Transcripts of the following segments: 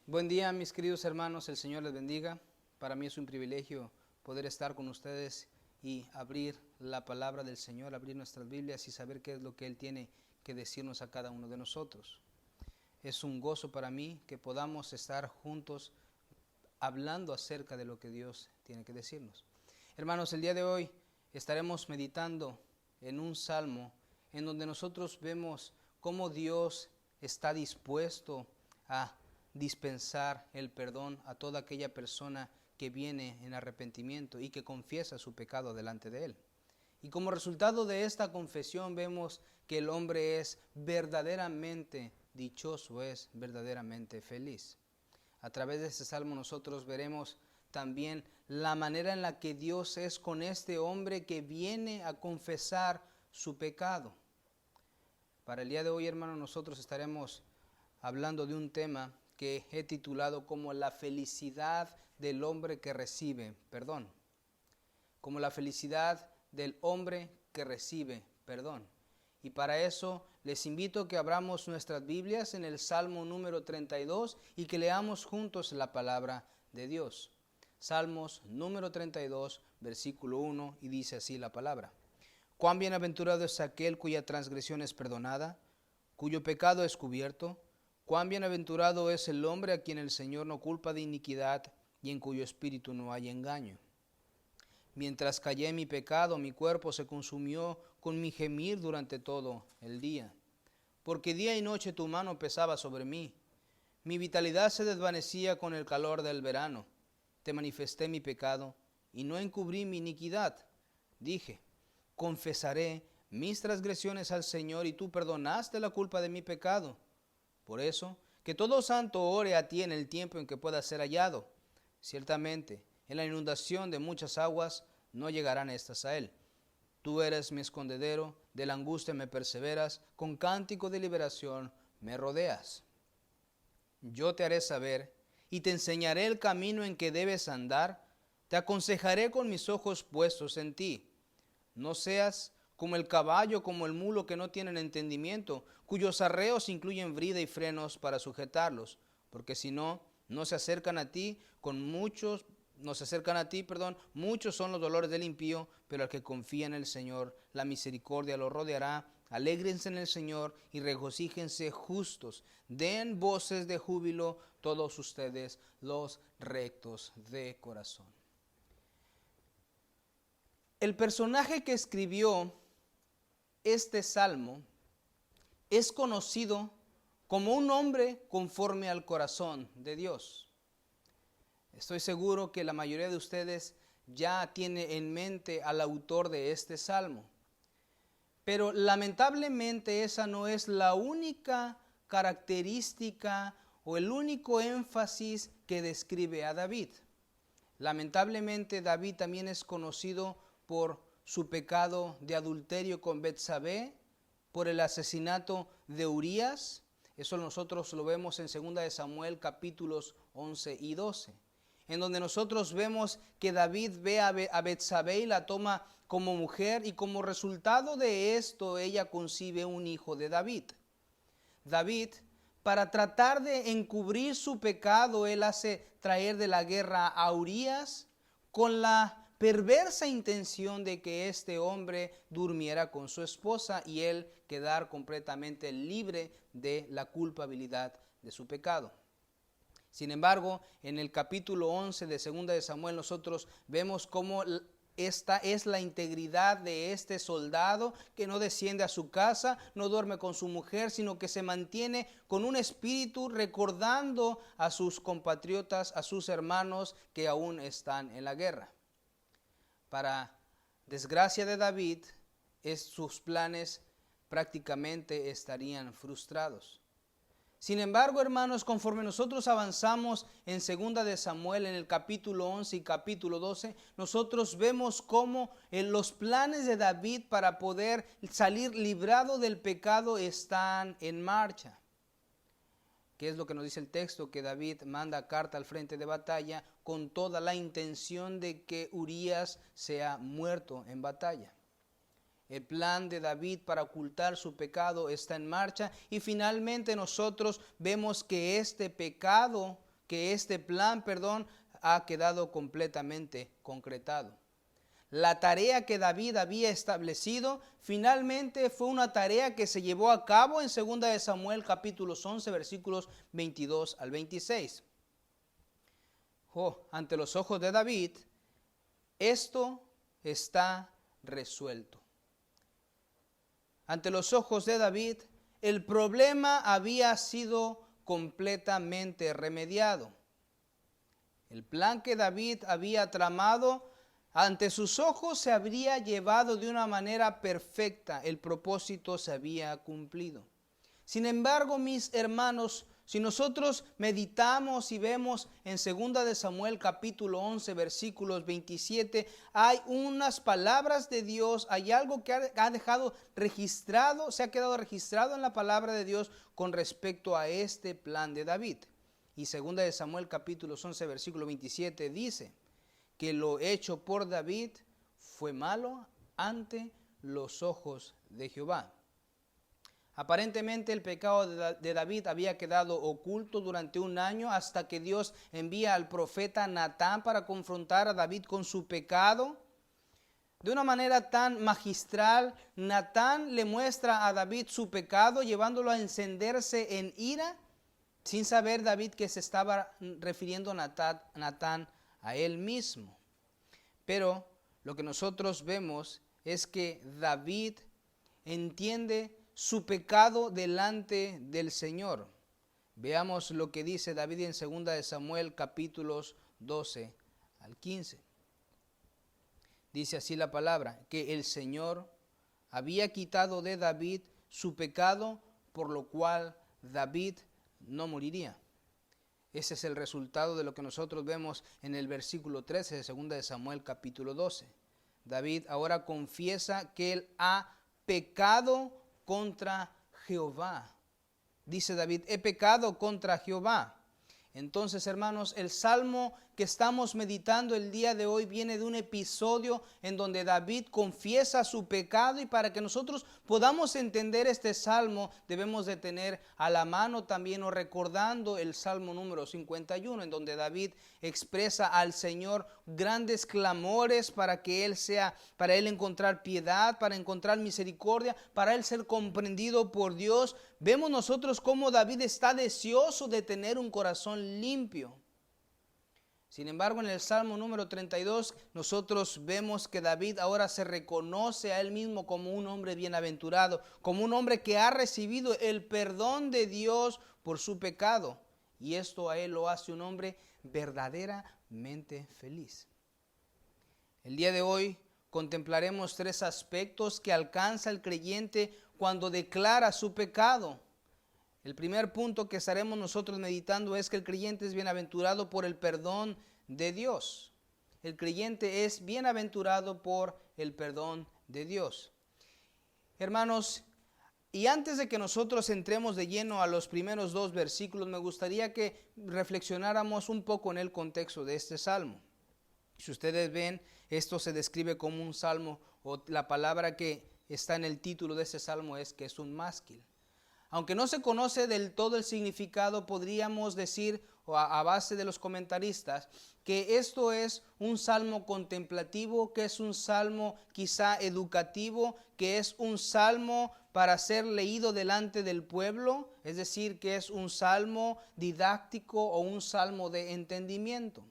Buen día, mis queridos hermanos, el Señor les bendiga. Para mí es un privilegio poder estar con ustedes y abrir la palabra del Señor, abrir nuestras Biblias y saber qué es lo que Él tiene que decirnos a cada uno de nosotros. Es un gozo para mí que podamos estar juntos hablando acerca de lo que Dios tiene que decirnos. Hermanos, el día de hoy estaremos meditando en un salmo en donde nosotros vemos cómo Dios está dispuesto a dispensar el perdón a toda aquella persona que viene en arrepentimiento y que confiesa su pecado delante de Él. Y como resultado de esta confesión vemos que el hombre es verdaderamente dichoso, es verdaderamente feliz. A través de este salmo nosotros veremos también la manera en la que Dios es con este hombre que viene a confesar su pecado. Para el día de hoy, hermanos, nosotros estaremos hablando de un tema que he titulado como la felicidad del hombre que recibe perdón. Como la felicidad del hombre que recibe perdón. Y para eso les invito a que abramos nuestras Biblias en el Salmo número 32 y que leamos juntos la palabra de Dios. Salmos número 32, versículo 1, y dice así la palabra. Cuán bienaventurado es aquel cuya transgresión es perdonada, cuyo pecado es cubierto. Cuán bienaventurado es el hombre a quien el Señor no culpa de iniquidad y en cuyo espíritu no hay engaño. Mientras callé mi pecado, mi cuerpo se consumió con mi gemir durante todo el día. Porque día y noche tu mano pesaba sobre mí. Mi vitalidad se desvanecía con el calor del verano. Te manifesté mi pecado y no encubrí mi iniquidad. Dije, confesaré mis transgresiones al Señor y tú perdonaste la culpa de mi pecado. Por eso, que todo santo ore a ti en el tiempo en que pueda ser hallado. Ciertamente, en la inundación de muchas aguas no llegarán estas a él. Tú eres mi escondedero, de la angustia me perseveras, con cántico de liberación me rodeas. Yo te haré saber y te enseñaré el camino en que debes andar, te aconsejaré con mis ojos puestos en ti. No seas como el caballo, como el mulo que no tienen entendimiento, cuyos arreos incluyen brida y frenos para sujetarlos, porque si no, no se acercan a ti, muchos son los dolores del impío, pero al que confía en el Señor, la misericordia lo rodeará. Alégrense en el Señor y regocíjense justos. Den voces de júbilo todos ustedes, los rectos de corazón. El personaje que escribió este salmo es conocido como un hombre conforme al corazón de Dios. Estoy seguro que la mayoría de ustedes ya tiene en mente al autor de este salmo. Pero lamentablemente esa no es la única característica o el único énfasis que describe a David. Lamentablemente David también es conocido por su pecado de adulterio con Betsabé, por el asesinato de Urías. Eso nosotros lo vemos en 2 de Samuel capítulos 11 y 12. En donde nosotros vemos que David ve a Betsabé y la toma como mujer y como resultado de esto ella concibe un hijo de David. David, para tratar de encubrir su pecado, él hace traer de la guerra a Urías con la perversa intención de que este hombre durmiera con su esposa y él quedar completamente libre de la culpabilidad de su pecado. Sin embargo, en el capítulo 11 de 2 de Samuel nosotros vemos cómo esta es la integridad de este soldado que no desciende a su casa, no duerme con su mujer, sino que se mantiene con un espíritu recordando a sus compatriotas, a sus hermanos que aún están en la guerra. Para desgracia de David, sus planes prácticamente estarían frustrados. Sin embargo, hermanos, conforme nosotros avanzamos en 2 de Samuel, en el capítulo 11 y capítulo 12, nosotros vemos cómo los planes de David para poder salir librado del pecado están en marcha. ¿Qué es lo que nos dice el texto? Que David manda carta al frente de batalla con toda la intención de que Urías sea muerto en batalla. El plan de David para ocultar su pecado está en marcha y finalmente nosotros vemos que este pecado que este plan, ha quedado completamente concretado. La tarea que David había establecido finalmente fue una tarea que se llevó a cabo en 2 de Samuel capítulos 11 versículos 22 al 26. Ante los ojos de David, esto está resuelto. Ante los ojos de David, el problema había sido completamente remediado. El plan que David había tramado ante sus ojos se habría llevado de una manera perfecta. El propósito se había cumplido. Sin embargo, mis hermanos, si nosotros meditamos y vemos en 2 de Samuel capítulo 11 versículos 27, hay unas palabras de Dios, hay algo que ha dejado registrado, se ha quedado registrado en la palabra de Dios con respecto a este plan de David. Y 2 de Samuel capítulo 11 versículo 27 dice que lo hecho por David fue malo ante los ojos de Jehová. Aparentemente el pecado de David había quedado oculto durante un año hasta que Dios envía al profeta Natán para confrontar a David con su pecado. De una manera tan magistral, Natán le muestra a David su pecado, llevándolo a encenderse en ira, sin saber David que se estaba refiriendo Natán a él mismo. Pero lo que nosotros vemos es que David entiende su pecado delante del Señor. Veamos lo que dice David en 2 de Samuel capítulos 12 al 15. Dice así la palabra, que el Señor había quitado de David su pecado, por lo cual David no moriría. Ese es el resultado de lo que nosotros vemos en el versículo 13 de 2 de Samuel capítulo 12. David ahora confiesa que él ha pecado contra Jehová. Dice David, he pecado contra Jehová. Entonces, hermanos, el salmo que estamos meditando el día de hoy viene de un episodio en donde David confiesa su pecado, y para que nosotros podamos entender este salmo debemos de tener a la mano también o recordando el salmo número 51, en donde David expresa al Señor grandes clamores para él encontrar piedad, para encontrar misericordia, para él ser comprendido por Dios. Vemos nosotros cómo David está deseoso de tener un corazón limpio. Sin embargo, en el Salmo número 32, nosotros vemos que David ahora se reconoce a él mismo como un hombre bienaventurado, como un hombre que ha recibido el perdón de Dios por su pecado. Y esto a él lo hace un hombre verdaderamente feliz. El día de hoy contemplaremos 3 aspectos que alcanza el creyente cuando declara su pecado. El primer punto que estaremos nosotros meditando es que el creyente es bienaventurado por el perdón de Dios. El creyente es bienaventurado por el perdón de Dios. Hermanos, y antes de que nosotros entremos de lleno a los primeros 2 versículos, me gustaría que reflexionáramos un poco en el contexto de este salmo. Si ustedes ven, esto se describe como un salmo, o la palabra que está en el título de este salmo es que es un mástil. Aunque no se conoce del todo el significado, podríamos decir, o a base de los comentaristas, que esto es un salmo contemplativo, que es un salmo quizá educativo, que es un salmo para ser leído delante del pueblo, es decir, que es un salmo didáctico o un salmo de entendimiento.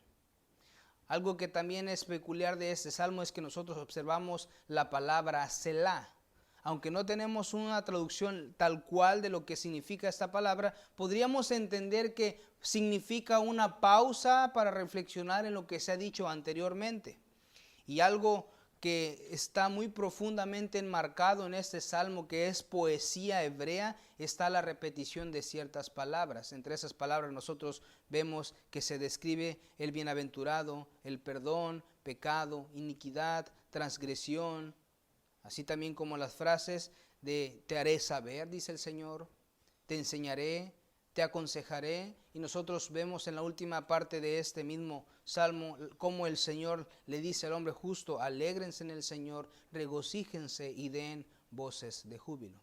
Algo que también es peculiar de este salmo es que nosotros observamos la palabra Selah. Aunque no tenemos una traducción tal cual de lo que significa esta palabra, podríamos entender que significa una pausa para reflexionar en lo que se ha dicho anteriormente. Y algo que está muy profundamente enmarcado en este salmo, que es poesía hebrea, está la repetición de ciertas palabras. Entre esas palabras nosotros vemos que se describe el bienaventurado, el perdón, pecado, iniquidad, transgresión. Así también como las frases de te haré saber, dice el Señor, te enseñaré, te aconsejaré. Y nosotros vemos en la última parte de este mismo salmo cómo el Señor le dice al hombre justo, alégrense en el Señor, regocíjense y den voces de júbilo.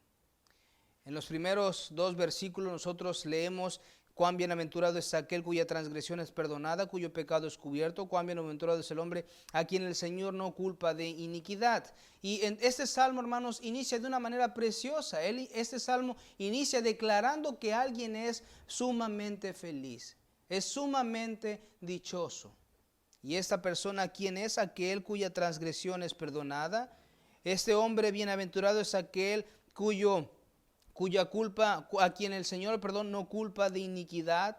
En los primeros 2 versículos nosotros leemos Cuán bienaventurado es aquel cuya transgresión es perdonada, cuyo pecado es cubierto. Cuán bienaventurado es el hombre a quien el Señor no culpa de iniquidad. Y en este salmo, hermanos, inicia de una manera preciosa. Este salmo inicia declarando que alguien es sumamente feliz, es sumamente dichoso. Y esta persona, ¿quién es? Aquel cuya transgresión es perdonada. Este hombre bienaventurado es aquel cuya culpa, a quien el Señor, no culpa de iniquidad.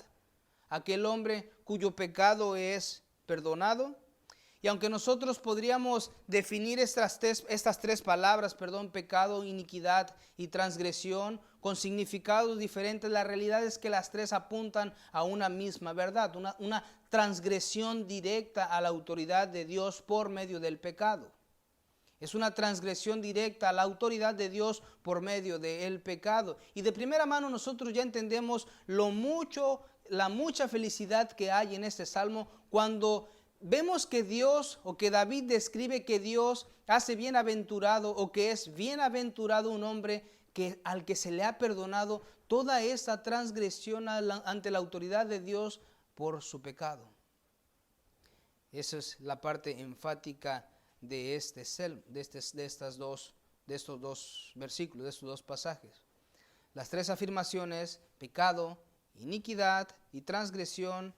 Aquel hombre cuyo pecado es perdonado. Y aunque nosotros podríamos definir estas tres palabras, pecado, iniquidad y transgresión, con significados diferentes, la realidad es que las tres apuntan a una misma verdad, una transgresión directa a la autoridad de Dios por medio del pecado. Es una transgresión directa a la autoridad de Dios por medio del pecado. Y de primera mano nosotros ya entendemos la mucha felicidad que hay en este salmo cuando vemos que Dios, o que David describe que Dios hace bienaventurado, o que es bienaventurado un hombre al que se le ha perdonado toda esa transgresión ante la autoridad de Dios por su pecado. Esa es la parte enfática de estos dos versículos, de estos dos pasajes. Las tres afirmaciones, pecado, iniquidad y transgresión,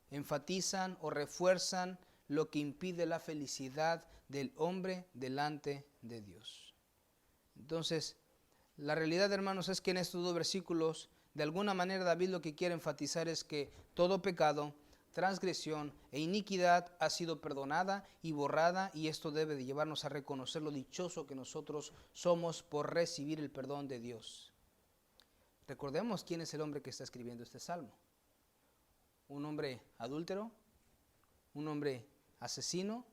enfatizan o refuerzan lo que impide la felicidad del hombre delante de Dios. Entonces, la realidad, hermanos, es que en estos dos versículos, de alguna manera David lo que quiere enfatizar es que todo pecado, transgresión e iniquidad ha sido perdonada y borrada, y esto debe de llevarnos a reconocer lo dichoso que nosotros somos por recibir el perdón de Dios. Recordemos quién es el hombre que está escribiendo este salmo. Un hombre adúltero, un hombre asesino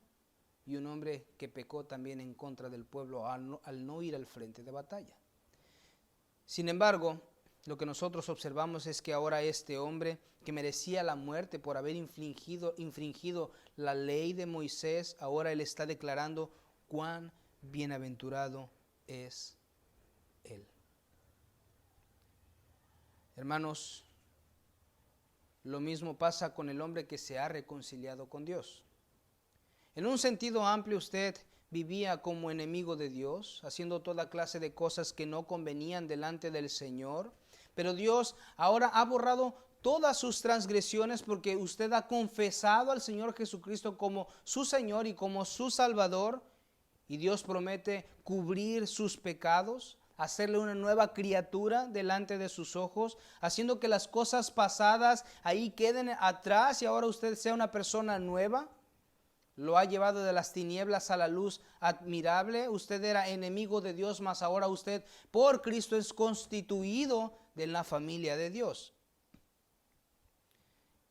y un hombre que pecó también en contra del pueblo al no ir al frente de batalla. Sin embargo, lo que nosotros observamos es que ahora este hombre que merecía la muerte por haber infringido la ley de Moisés, ahora él está declarando cuán bienaventurado es él. Hermanos, lo mismo pasa con el hombre que se ha reconciliado con Dios. En un sentido amplio, usted vivía como enemigo de Dios, haciendo toda clase de cosas que no convenían delante del Señor. Pero Dios ahora ha borrado todas sus transgresiones porque usted ha confesado al Señor Jesucristo como su Señor y como su Salvador. Y Dios promete cubrir sus pecados, hacerle una nueva criatura delante de sus ojos, haciendo que las cosas pasadas ahí queden atrás y ahora usted sea una persona nueva. Lo ha llevado de las tinieblas a la luz admirable. Usted era enemigo de Dios, mas ahora usted por Cristo es constituido de la familia de Dios.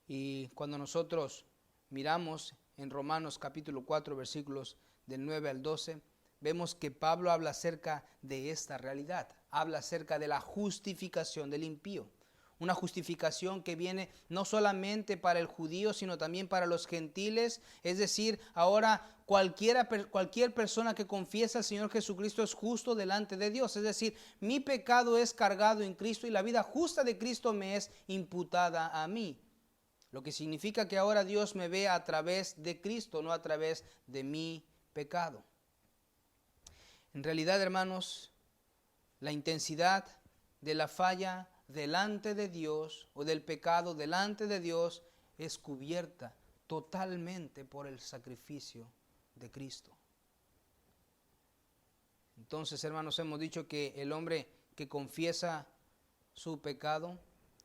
Y cuando nosotros miramos en Romanos capítulo 4 versículos del 9 al 12, vemos que Pablo habla acerca de esta realidad, habla acerca de la justificación del impío. Una justificación que viene no solamente para el judío, sino también para los gentiles. Es decir, ahora cualquier persona que confiesa al Señor Jesucristo es justo delante de Dios. Es decir, mi pecado es cargado en Cristo y la vida justa de Cristo me es imputada a mí. Lo que significa que ahora Dios me ve a través de Cristo, no a través de mi pecado. En realidad, hermanos, la intensidad de la falla delante de Dios o del pecado delante de Dios es cubierta totalmente por el sacrificio de Cristo. Entonces, hermanos, hemos dicho que el hombre que confiesa su pecado,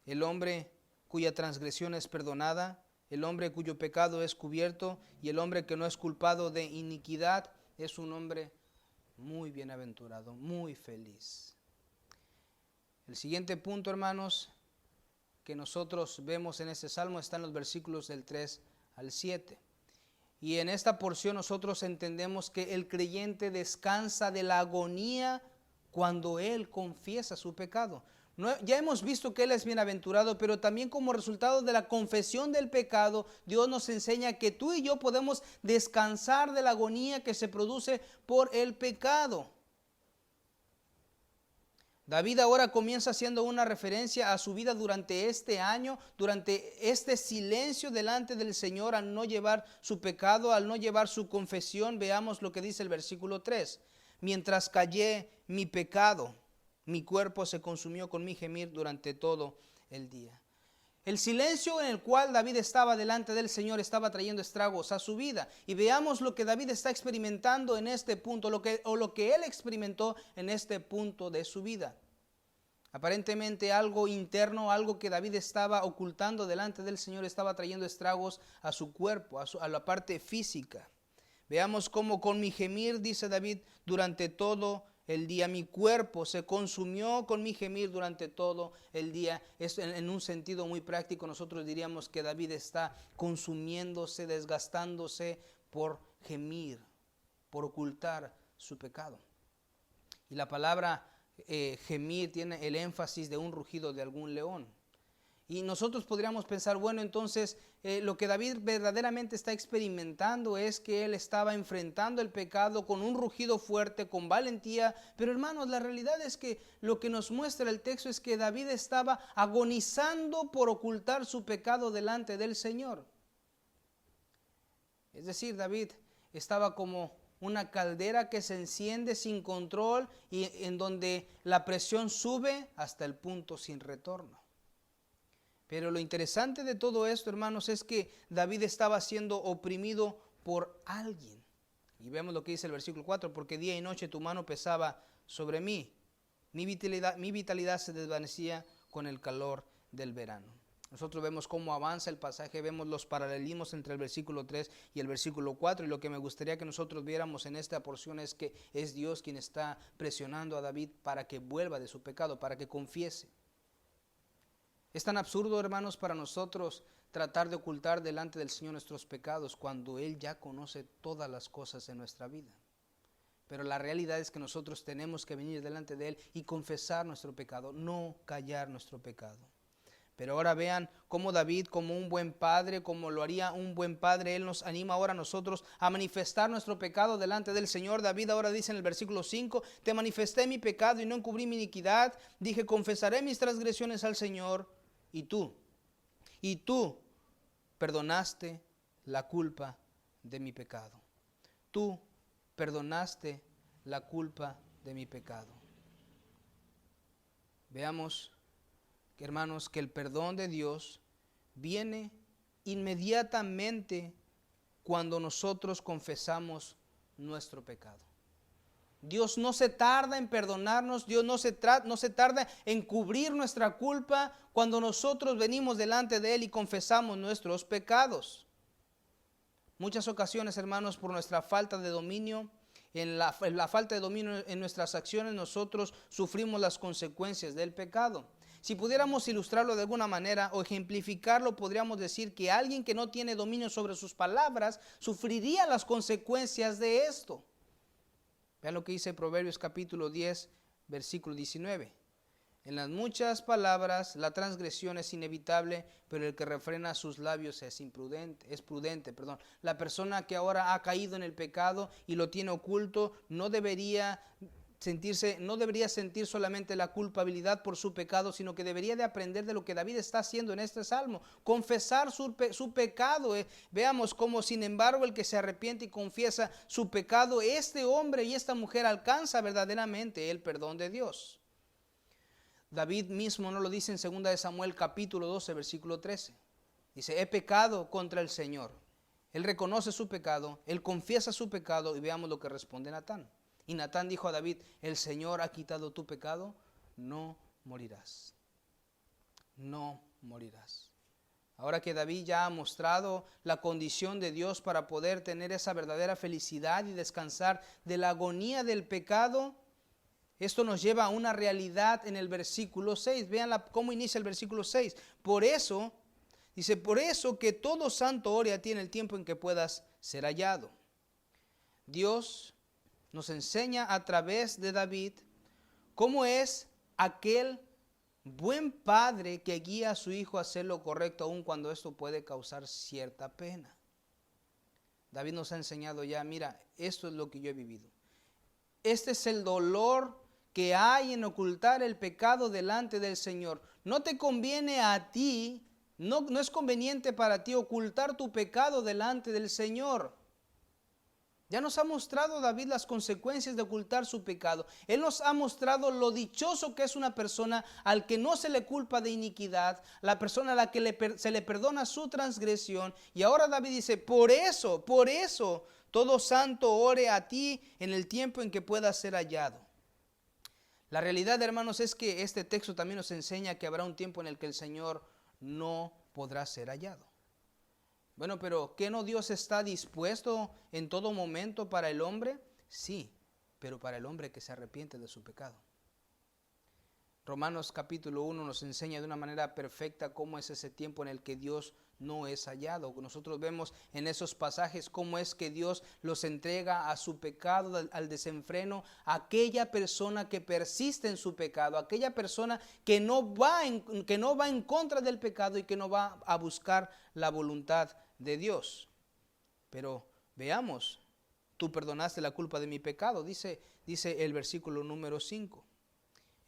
el hombre cuya transgresión es perdonada, el hombre cuyo pecado es cubierto y el hombre que no es culpado de iniquidad es un hombre muy bienaventurado, muy feliz. El siguiente punto, hermanos, que nosotros vemos en este salmo está en los versículos del 3 al 7. Y en esta porción nosotros entendemos que el creyente descansa de la agonía cuando él confiesa su pecado. Ya hemos visto que él es bienaventurado, pero también como resultado de la confesión del pecado, Dios nos enseña que tú y yo podemos descansar de la agonía que se produce por el pecado. David ahora comienza haciendo una referencia a su vida durante este año, durante este silencio delante del Señor, al no llevar su pecado, al no llevar su confesión. Veamos lo que dice el versículo 3. Mientras callé mi pecado, mi cuerpo se consumió con mi gemir durante todo el día. El silencio en el cual David estaba delante del Señor estaba trayendo estragos a su vida. Y veamos lo que David está experimentando en este punto, lo que él experimentó en este punto de su vida. Aparentemente algo interno, algo que David estaba ocultando delante del Señor, estaba trayendo estragos a su cuerpo, a la parte física. Veamos cómo con mi gemir, dice David, durante todo el día, mi cuerpo se consumió con mi gemir durante todo el día. Es en un sentido muy práctico, nosotros diríamos que David está consumiéndose, desgastándose por gemir, por ocultar su pecado. Y la palabra gemir tiene el énfasis de un rugido de algún león. Y nosotros podríamos pensar, bueno, entonces lo que David verdaderamente está experimentando es que él estaba enfrentando el pecado con un rugido fuerte, con valentía. Pero hermanos, la realidad es que lo que nos muestra el texto es que David estaba agonizando por ocultar su pecado delante del Señor. Es decir, David estaba como una caldera que se enciende sin control y en donde la presión sube hasta el punto sin retorno. Pero lo interesante de todo esto, hermanos, es que David estaba siendo oprimido por alguien. Y vemos lo que dice el versículo 4, porque día y noche tu mano pesaba sobre mí. Mi vitalidad se desvanecía con el calor del verano. Nosotros vemos cómo avanza el pasaje, vemos los paralelismos entre el versículo 3 y el versículo 4. Y lo que me gustaría que nosotros viéramos en esta porción es que es Dios quien está presionando a David para que vuelva de su pecado, para que confiese. Es tan absurdo, hermanos, para nosotros tratar de ocultar delante del Señor nuestros pecados cuando Él ya conoce todas las cosas de nuestra vida. Pero la realidad es que nosotros tenemos que venir delante de Él y confesar nuestro pecado, no callar nuestro pecado. Pero ahora vean cómo David, como un buen padre, como lo haría un buen padre, Él nos anima ahora a nosotros a manifestar nuestro pecado delante del Señor. David ahora dice en el versículo 5, te manifesté mi pecado y no encubrí mi iniquidad. Dije, confesaré mis transgresiones al Señor. Y tú perdonaste la culpa de mi pecado. Tú perdonaste la culpa de mi pecado. Veamos, hermanos, que el perdón de Dios viene inmediatamente cuando nosotros confesamos nuestro pecado. Dios no se tarda en perdonarnos, Dios no se tarda en cubrir nuestra culpa cuando nosotros venimos delante de Él y confesamos nuestros pecados. Muchas ocasiones, hermanos, por nuestra falta de dominio, en la falta de dominio en nuestras acciones, nosotros sufrimos las consecuencias del pecado. Si pudiéramos ilustrarlo de alguna manera o ejemplificarlo, podríamos decir que alguien que no tiene dominio sobre sus palabras sufriría las consecuencias de esto. Vean lo que dice Proverbios capítulo 10, versículo 19. En las muchas palabras la transgresión es inevitable, pero el que refrena sus labios es prudente. La persona que ahora ha caído en el pecado y lo tiene oculto no debería sentir solamente la culpabilidad por su pecado, sino que debería de aprender de lo que David está haciendo en este salmo, confesar su pecado. Veamos cómo, sin embargo, el que se arrepiente y confiesa su pecado, este hombre y esta mujer alcanza verdaderamente el perdón de Dios. David mismo no lo dice en 2 de Samuel capítulo 12, versículo 13. Dice, he pecado contra el Señor. Él reconoce su pecado, él confiesa su pecado y veamos lo que responde Natán. Y Natán dijo a David, el Señor ha quitado tu pecado, no morirás. No morirás. Ahora que David ya ha mostrado la condición de Dios para poder tener esa verdadera felicidad y descansar de la agonía del pecado, esto nos lleva a una realidad en el versículo 6. Vean cómo inicia el versículo 6. Por eso, dice, por eso que todo santo ore a ti en el tiempo en que puedas ser hallado. Dios nos enseña a través de David cómo es aquel buen padre que guía a su hijo a hacer lo correcto aun cuando esto puede causar cierta pena. David nos ha enseñado ya, mira, esto es lo que yo he vivido. Este es el dolor que hay en ocultar el pecado delante del Señor. No te conviene a ti, no es conveniente para ti ocultar tu pecado delante del Señor. Ya nos ha mostrado David las consecuencias de ocultar su pecado. Él nos ha mostrado lo dichoso que es una persona al que no se le culpa de iniquidad, la persona a la que se le perdona su transgresión. Y ahora David dice, por eso, todo santo ore a ti en el tiempo en que pueda ser hallado. La realidad, hermanos, es que este texto también nos enseña que habrá un tiempo en el que el Señor no podrá ser hallado. Bueno, pero ¿qué no Dios está dispuesto en todo momento para el hombre? Sí, pero para el hombre que se arrepiente de su pecado. Romanos capítulo 1 nos enseña de una manera perfecta cómo es ese tiempo en el que Dios no es hallado. Nosotros vemos en esos pasajes cómo es que Dios los entrega a su pecado, al desenfreno, a aquella persona que persiste en su pecado, aquella persona que no va en contra del pecado y que no va a buscar la voluntad de Dios. Pero veamos, tú perdonaste la culpa de mi pecado, dice el versículo número 5.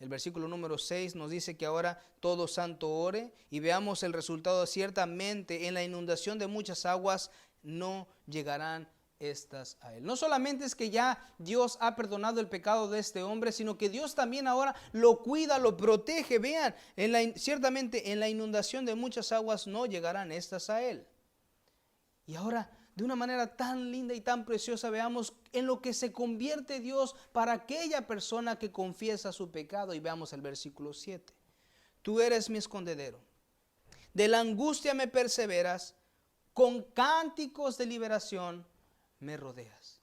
El versículo número 6 nos dice que ahora todo santo ore, y veamos el resultado. Ciertamente en la inundación de muchas aguas no llegarán estas a él. No solamente es que ya Dios ha perdonado el pecado de este hombre, sino que Dios también ahora lo cuida, lo protege. Vean, ciertamente en la inundación de muchas aguas no llegarán estas a él. Y ahora, de una manera tan linda y tan preciosa, veamos en lo que se convierte Dios para aquella persona que confiesa su pecado. Y veamos el versículo 7. Tú eres mi escondedero, de la angustia me perseveras, con cánticos de liberación me rodeas.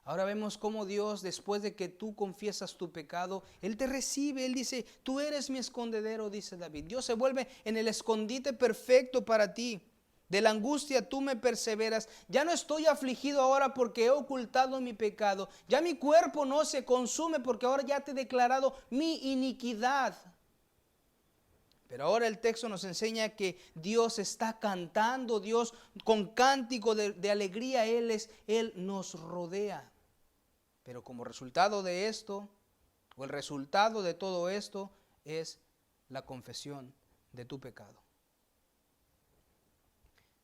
Ahora vemos cómo Dios, después de que tú confiesas tu pecado, Él te recibe. Él dice, tú eres mi escondedero, dice David. Dios se vuelve en el escondite perfecto para ti. De la angustia tú me perseveras. Ya no estoy afligido ahora porque he ocultado mi pecado. Ya mi cuerpo no se consume porque ahora ya te he declarado mi iniquidad. Pero ahora el texto nos enseña que Dios está cantando, Dios con cántico de alegría, Él nos rodea. Pero como resultado de esto, o el resultado de todo esto, es la confesión de tu pecado.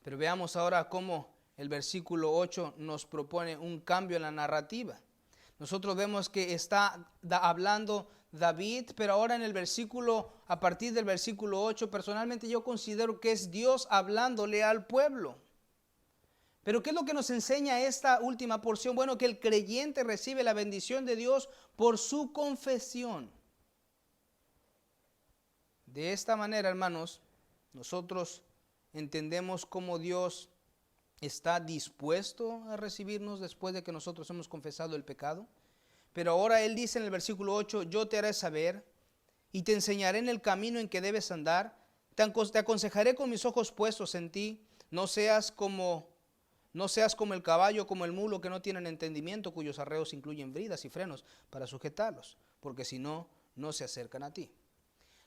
Pero veamos ahora cómo el versículo 8 nos propone un cambio en la narrativa. Nosotros vemos que está hablando David, pero ahora en el versículo, a partir del versículo 8, personalmente yo considero que es Dios hablándole al pueblo. Pero ¿qué es lo que nos enseña esta última porción? Bueno, que el creyente recibe la bendición de Dios por su confesión. De esta manera, hermanos, nosotros entendemos cómo Dios está dispuesto a recibirnos después de que nosotros hemos confesado el pecado. Pero ahora Él dice en el versículo 8, yo te haré saber y te enseñaré en el camino en que debes andar. Te aconsejaré con mis ojos puestos en ti. No seas como el caballo, como el mulo que no tienen entendimiento, cuyos arreos incluyen bridas y frenos para sujetarlos, porque si no, no se acercan a ti.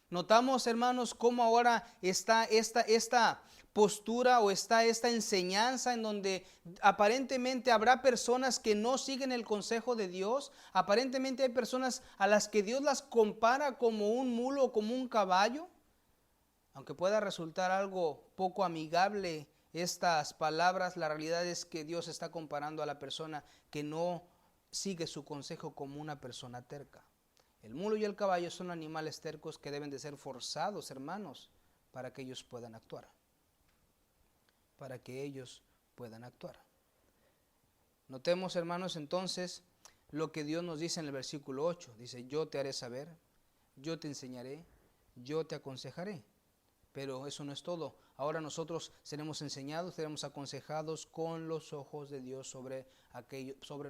Notamos, hermanos, cómo ahora está esta postura o está esta enseñanza en donde aparentemente habrá personas que no siguen el consejo de Dios. Aparentemente hay personas a las que Dios las compara como un mulo o como un caballo. Aunque pueda resultar algo poco amigable estas palabras, la realidad es que Dios está comparando a la persona que no sigue su consejo como una persona terca. El mulo y el caballo son animales tercos que deben de ser forzados, hermanos, para que ellos puedan actuar. Para que ellos puedan actuar. Notemos, hermanos, entonces lo que Dios nos dice en el versículo 8. Dice, yo te haré saber, yo te enseñaré, yo te aconsejaré. Pero eso no es todo. Ahora nosotros seremos enseñados, seremos aconsejados con los ojos de Dios sobre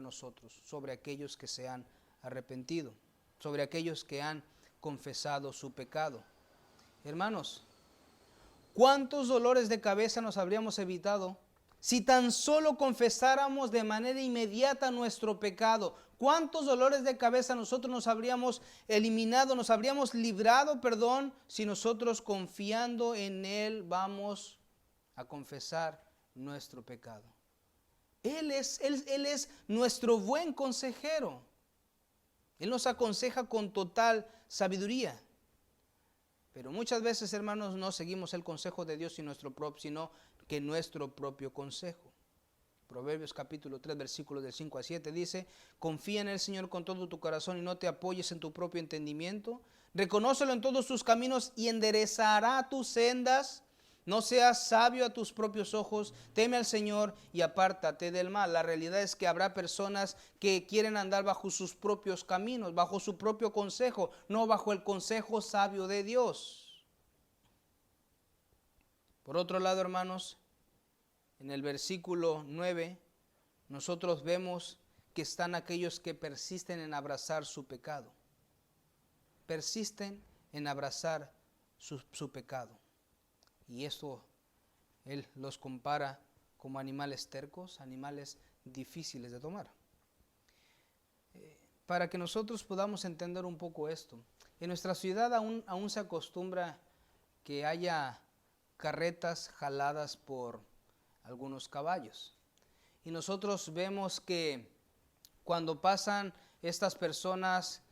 nosotros, sobre aquellos que se han arrepentido, sobre aquellos que han confesado su pecado. Hermanos, ¿cuántos dolores de cabeza nos habríamos evitado si tan solo confesáramos de manera inmediata nuestro pecado? ¿Cuántos dolores de cabeza nosotros nos habríamos eliminado, nos habríamos librado, si nosotros confiando en Él vamos a confesar nuestro pecado? Él es nuestro buen consejero. Él nos aconseja con total sabiduría. Pero muchas veces, hermanos, no seguimos el consejo de Dios sino que nuestro propio consejo. Proverbios capítulo 3, versículos del 5 a 7 dice: confía en el Señor con todo tu corazón y no te apoyes en tu propio entendimiento. Reconócelo en todos tus caminos y enderezará tus sendas. No seas sabio a tus propios ojos, teme al Señor y apártate del mal. La realidad es que habrá personas que quieren andar bajo sus propios caminos, bajo su propio consejo, no bajo el consejo sabio de Dios. Por otro lado, hermanos, en el versículo 9, nosotros vemos que están aquellos que persisten en abrazar su pecado. Persisten en abrazar su pecado. Y esto Él los compara como animales tercos, animales difíciles de tomar. Para que nosotros podamos entender un poco esto, en nuestra ciudad aún se acostumbra que haya carretas jaladas por algunos caballos. Y nosotros vemos que cuando pasan estas personas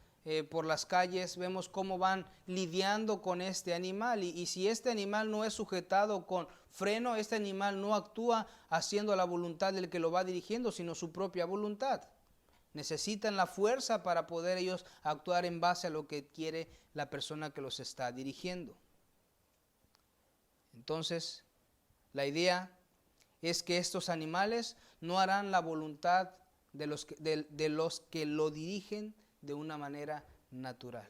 por las calles, vemos cómo van lidiando con este animal. Y si este animal no es sujetado con freno, este animal no actúa haciendo la voluntad del que lo va dirigiendo, sino su propia voluntad. Necesitan la fuerza para poder ellos actuar en base a lo que quiere la persona que los está dirigiendo. Entonces, la idea es que estos animales no harán la voluntad de los que lo dirigen de una manera natural.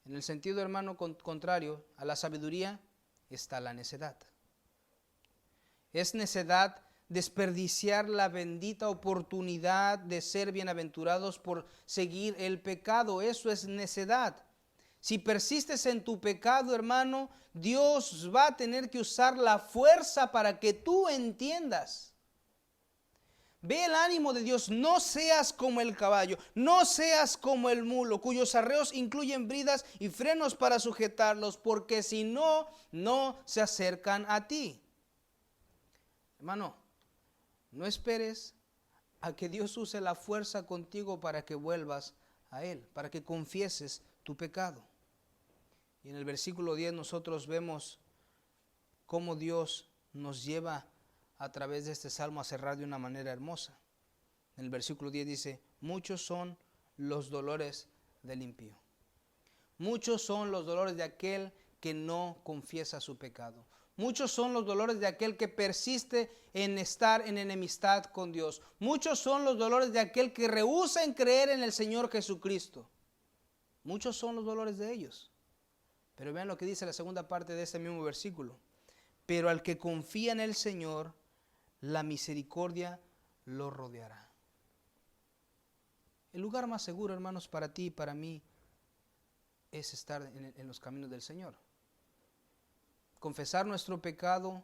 En el sentido, hermano, contrario a la sabiduría está la necedad. Es necedad desperdiciar la bendita oportunidad de ser bienaventurados por seguir el pecado. Eso es necedad. Si persistes en tu pecado, hermano, Dios va a tener que usar la fuerza para que tú entiendas. Ve el ánimo de Dios, no seas como el caballo, no seas como el mulo, cuyos arreos incluyen bridas y frenos para sujetarlos, porque si no, no se acercan a ti. Hermano, no esperes a que Dios use la fuerza contigo para que vuelvas a Él, para que confieses tu pecado. Y en el versículo 10 nosotros vemos cómo Dios nos lleva a través de este salmo a cerrar de una manera hermosa. En el versículo 10 dice: muchos son los dolores del impío. Muchos son los dolores de aquel que no confiesa su pecado. Muchos son los dolores de aquel que persiste en estar en enemistad con Dios. Muchos son los dolores de aquel que rehúsa en creer en el Señor Jesucristo. Muchos son los dolores de ellos. Pero vean lo que dice la segunda parte de este mismo versículo. Pero al que confía en el Señor, la misericordia lo rodeará. El lugar más seguro, hermanos, para ti y para mí es estar en los caminos del Señor. Confesar nuestro pecado,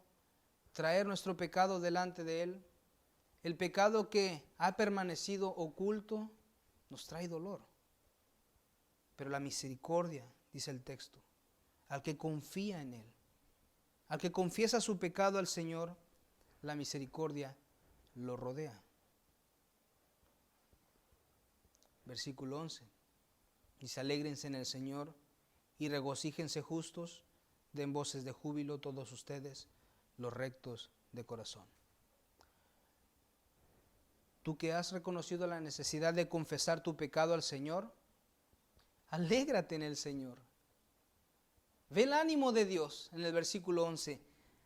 traer nuestro pecado delante de Él. El pecado que ha permanecido oculto nos trae dolor. Pero la misericordia, dice el texto, al que confía en Él, al que confiesa su pecado al Señor, la misericordia lo rodea. Versículo 11. Dice: alégrense en el Señor y regocíjense justos, den voces de júbilo todos ustedes, los rectos de corazón. Tú que has reconocido la necesidad de confesar tu pecado al Señor, alégrate en el Señor. Ve el ánimo de Dios en el versículo 11.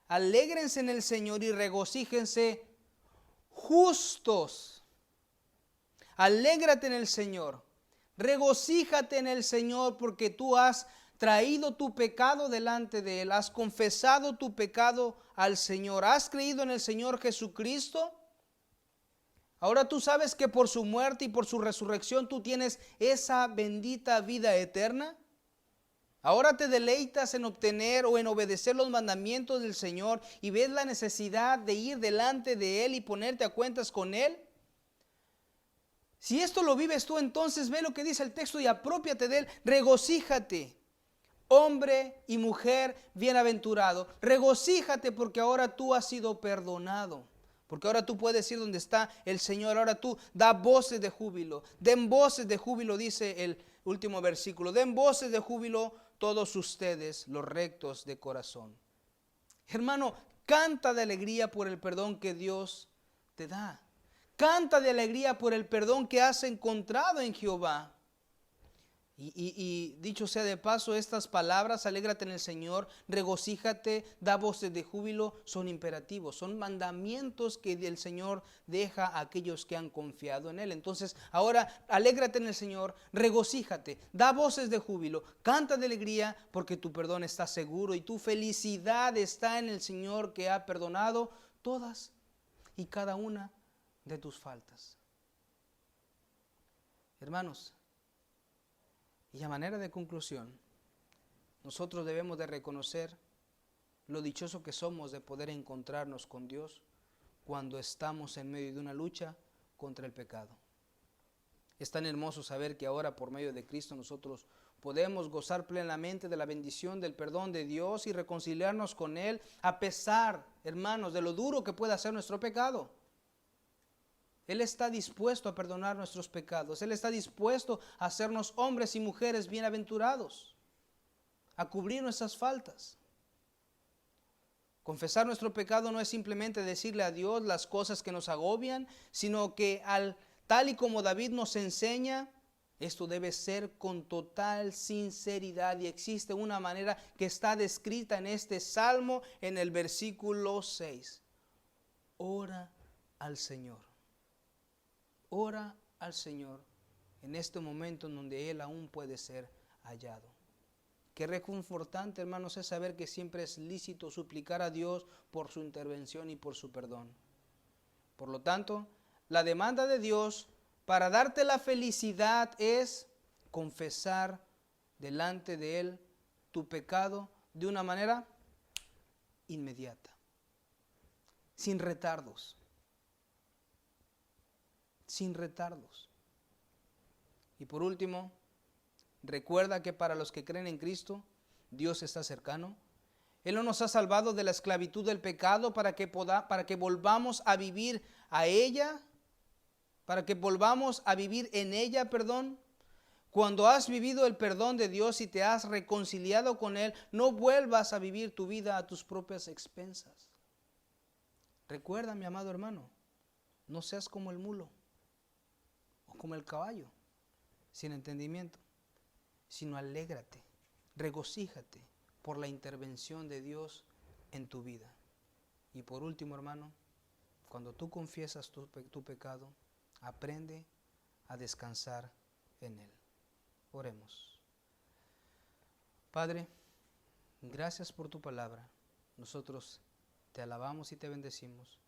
Alégrense en el Señor y regocíjense justos. Alégrate en el Señor. Regocíjate en el Señor porque tú has traído tu pecado delante de Él. Has confesado tu pecado al Señor. Has creído en el Señor Jesucristo. Ahora tú sabes que por su muerte y por su resurrección tú tienes esa bendita vida eterna. Ahora te deleitas en obtener o en obedecer los mandamientos del Señor y ves la necesidad de ir delante de Él y ponerte a cuentas con Él. Si esto lo vives tú, entonces ve lo que dice el texto y aprópiate de Él. Regocíjate, hombre y mujer bienaventurado. Regocíjate porque ahora tú has sido perdonado. Porque ahora tú puedes ir donde está el Señor. Ahora tú da voces de júbilo. Den voces de júbilo, dice el último versículo. Den voces de júbilo todos ustedes, los rectos de corazón. Hermano, canta de alegría por el perdón que Dios te da. Canta de alegría por el perdón que has encontrado en Jehová. Y dicho sea de paso, estas palabras, alégrate en el Señor, regocíjate, da voces de júbilo, son imperativos, son mandamientos que el Señor deja a aquellos que han confiado en Él. Entonces, ahora, alégrate en el Señor, regocíjate, da voces de júbilo, canta de alegría, porque tu perdón está seguro y tu felicidad está en el Señor que ha perdonado todas y cada una de tus faltas. Hermanos, y a manera de conclusión, nosotros debemos de reconocer lo dichoso que somos de poder encontrarnos con Dios cuando estamos en medio de una lucha contra el pecado. Es tan hermoso saber que ahora por medio de Cristo nosotros podemos gozar plenamente de la bendición del perdón de Dios y reconciliarnos con Él a pesar, hermanos, de lo duro que pueda ser nuestro pecado. Él está dispuesto a perdonar nuestros pecados. Él está dispuesto a hacernos hombres y mujeres bienaventurados, a cubrir nuestras faltas. Confesar nuestro pecado no es simplemente decirle a Dios las cosas que nos agobian, sino que tal y como David nos enseña, esto debe ser con total sinceridad. Y existe una manera que está descrita en este salmo en el versículo 6. Ora al Señor. Ora al Señor en este momento en donde Él aún puede ser hallado. Qué reconfortante, hermanos, es saber que siempre es lícito suplicar a Dios por su intervención y por su perdón. Por lo tanto, la demanda de Dios para darte la felicidad es confesar delante de Él tu pecado de una manera inmediata, sin retardos. Sin retardos. Y por último, recuerda que para los que creen en Cristo, Dios está cercano. Él no nos ha salvado de la esclavitud del pecado para que volvamos a vivir a ella, para que volvamos a vivir en ella, Cuando has vivido el perdón de Dios y te has reconciliado con Él, no vuelvas a vivir tu vida a tus propias expensas. Recuerda, mi amado hermano, no seas como el mulo, como el caballo, sin entendimiento, sino alégrate, regocíjate por la intervención de Dios en tu vida. Y por último, hermano, cuando tú confiesas tu pecado, aprende a descansar en Él. Oremos. Padre, gracias por tu palabra. Nosotros te alabamos y te bendecimos.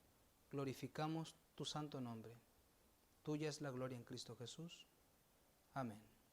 Glorificamos tu santo nombre. Tuya es la gloria en Cristo Jesús. Amén.